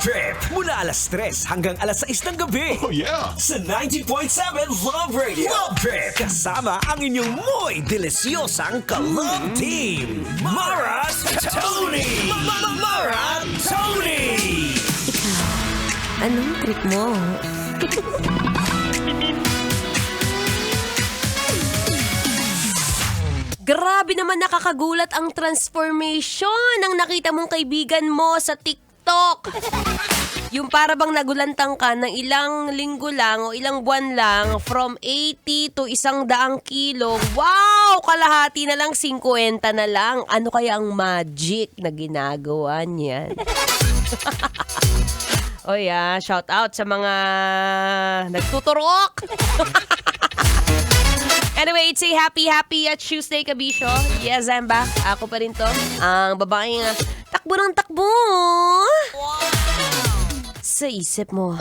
Trip mula alas 3 hanggang alas 6 ng gabi. Oh yeah! Sa 90.7 Love Radio. Love Trip kasama ang inyong muy delisyosang ka-love team. Mara Tony! Mara Tony! Anong trip mo? Grabe naman nakakagulat ang transformation ng nakita mong kaibigan mo sa TikTok. Yung para bang nagulantang ka ng ilang linggo lang o ilang buwan lang from 80 to 100 kilo. Wow! Kalahati na lang, 50 na lang. Ano kaya ang magic na ginagawa niyan? Oh yeah, shout out sa mga nagtuturok. Anyway, it's a happy Tuesday, Kabisyo. Yes, I'm back. Ako pa rin to. Ang babaeng takbo ng takbo. Sa isip mo.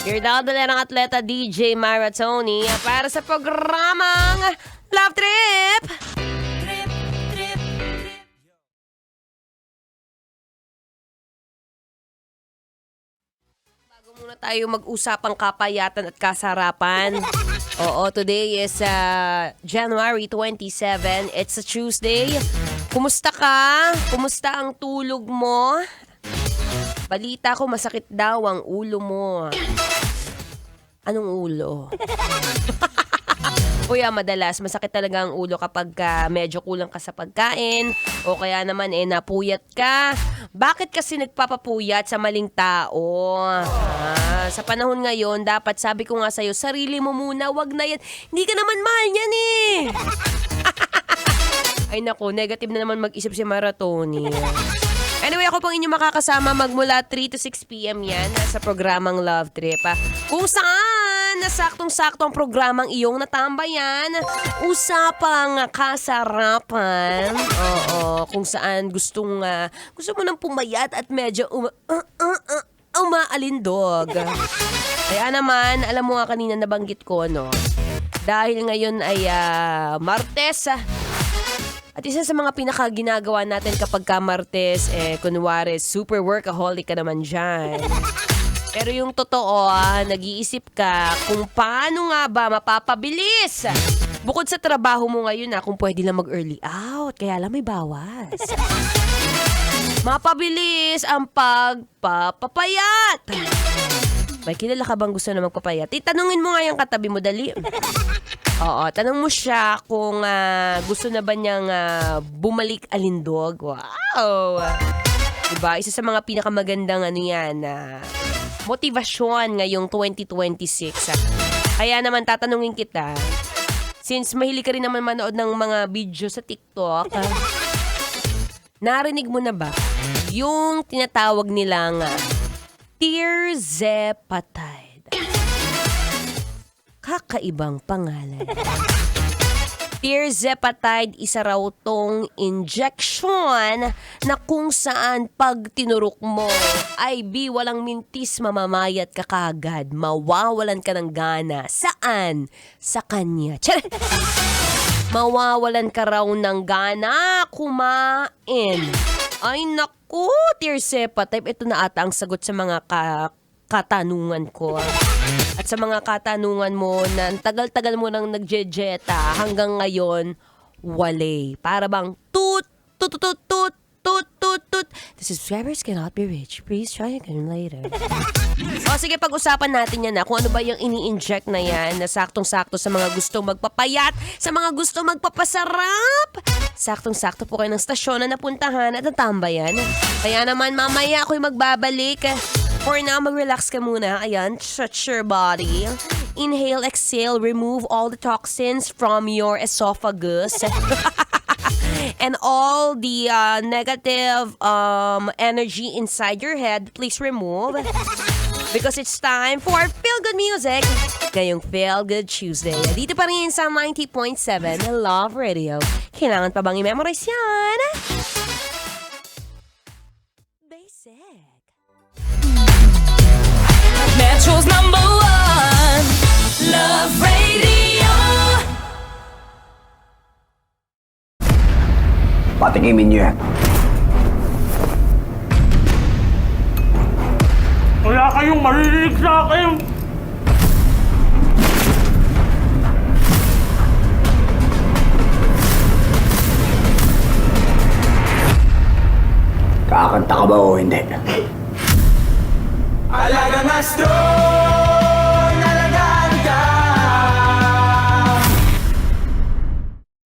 Your dadalerang atleta, DJ Mara Tony, para sa programang Love Trip. Bago muna tayo mag-usapang kapayatan at kasarapan. Oo, today is January 27. It's a Tuesday. Kumusta ka? Kumusta ang tulog mo? Balita ko masakit daw ang ulo mo. Anong ulo? Kuya, madalas masakit talaga ang ulo kapag medyo kulang ka sa pagkain o kaya naman napuyat ka. Bakit kasi nagpapapuyat sa maling tao? Sa panahon ngayon, dapat sabi ko nga sa'yo, sarili mo muna, wag na yan. Hindi ka naman mahal yan eh. Ay nako, negative na naman mag-isip si Maratoni. Anyway, ako pang inyong makakasama magmula 3 to 6 p.m. yan sa programang Love Trip. Kung saan, nasaktong-saktong programang iyong natambayan, usapang kasarapan. Oo, kung saan gusto mo nang pumayat at medyo umaalindog. Kaya naman, alam mo nga kanina nabanggit ko, no? Dahil ngayon ay Martes, at isa sa mga pinakaginagawa natin kapag ka Martes, kunwari, super workaholic ka naman dyan. Pero yung totoo, nag-iisip ka kung paano nga ba mapapabilis. Bukod sa trabaho mo ngayon, kung pwede lang mag-early out, kaya lang may bawas. Mapabilis ang pagpapapayat. May kilala ka bang gusto na magpapayat? Tanungin mo nga yung katabi mo, dali. Oo, tanong mo siya kung gusto na ba niyang bumalik alindog. Wow! Diba? Isa sa mga pinakamagandang motivasyon ngayong 2026. Kaya naman tatanungin kita, since mahilig ka rin naman manood ng mga video sa TikTok, narinig mo na ba yung tinatawag nilang tirzepatide? Kakaibang pangalan. Tirzepatide, isa raw tong injection na kung saan pag tinurok mo ay walang mintis mamamayat ka kagad. Mawawalan ka ng gana. Saan? Sa kanya. Mawawalan ka raw ng gana kumain. Ay naku, tirzepatide. Ito na ata ang sagot sa mga katanungan ko. At sa mga katanungan mo na tagal-tagal mo nang nagjejeta hanggang ngayon, wale. Para bang tut. The subscribers cannot be rich. Please try again later. O sige, pag-usapan natin yan kung ano ba yung ini-inject na yan na saktong-sakto sa mga gustong magpapayat, sa mga gustong magpapasarap. Saktong-sakto po kayo ng stasyon na napuntahan at natambayan. Kaya naman mamaya ako'y magbabalik. For now, mag-relax ka muna. Ayan, stretch your body. Inhale, exhale, remove all the toxins from your esophagus. And all the negative energy inside your head, please remove. Because it's time for Feel Good Music. Ngayong Feel Good Tuesday. Dito pa rin sa 90.7 Love Radio. Kailangan pa bang i-memorize yan? Basic. Metro's #1 Love Radio. Patikimin nyo yan. narinig sa akin. Kakanta ka ba o hindi? Alagang astro